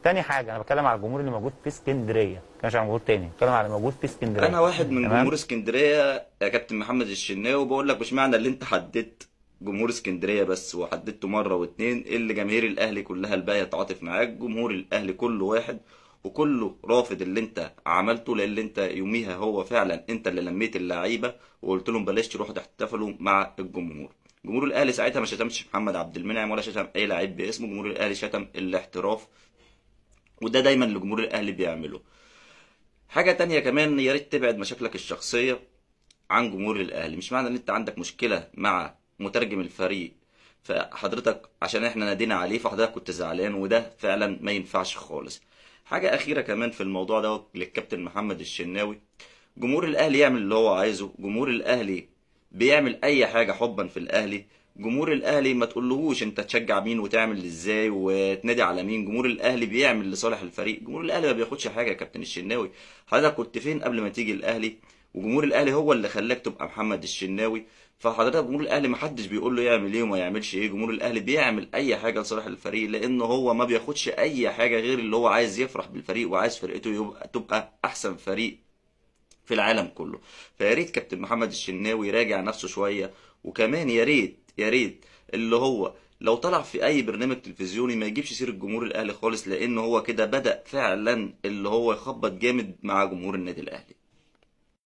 تاني حاجه انا بتكلم على الجمهور اللي موجود في اسكندريه، ما بتكلمش على جمهور تاني، بتكلم على اللي موجود في اسكندريه. انا واحد من تمام. جمهور اسكندريه يا كابتن محمد الشناوي، وبقول لك مش معنى اللي انت حددت جمهور اسكندريه بس وحددته مره واتنين اللي جماهير الاهلي كلها الباقيه تعاطف معاك. جمهور الاهلي كله واحد وكله رافض اللي انت عملته، لان انت يوميها هو فعلا انت اللي لميت اللعيبه وقلت لهم بلاش تروحوا تحتفلوا مع الجمهور. جمهور الاهلي ساعتها ما شتمش محمد عبد المنعم ولا شتم اي لعيب باسمه، جمهور الاهلي شتم الاحتراف، وده دايما اللي جمهور الاهلي بيعمله. حاجة تانية كمان، يا ريت تبعد مشاكلك الشخصية عن جمهور الأهلي. مش معنى إن أنت عندك مشكلة مع مترجم الفريق فحضرتك عشان إحنا نادينا عليه فحضرتك كنت زعلان، وده فعلا ما ينفعش خالص. حاجة أخيرة كمان في الموضوع ده للكابتن محمد الشناوي، جمهور الأهلي يعمل اللي هو عايزه، جمهور الأهلي بيعمل أي حاجة حبا في الأهلي. جمهور الأهلي ما تقولهوش أنت تشجع مين وتعمل إزاي وتنادي على مين، جمهور الأهلي بيعمل لصالح الفريق. جمهور الأهلي ما بياخدش حاجة يا كابتن الشناوي، حضرتك كنت فين قبل ما تيجي الأهلي؟ وجمهور الأهلي هو اللي خلاك تبقى محمد الشناوي. فحضرتك جمهور الأهلي محدش بيقول له يعمل إيه وما يعملش إيه، جمهور الأهلي بيعمل أي حاجة لصالح الفريق، لأنه هو ما بياخدش أي حاجة غير اللي هو عايز يفرح بالفريق وعايز فرقته تبقى أحسن فريق في العالم كله. فيا ريت كابتن محمد الشناوي يراجع نفسه شويه، وكمان يا ريت اللي هو لو طلع في اي برنامج تلفزيوني ما يجيبش سيره جمهور الاهلي خالص، لان هو كده بدأ فعلا اللي هو يخبط جامد مع جمهور النادي الاهلي.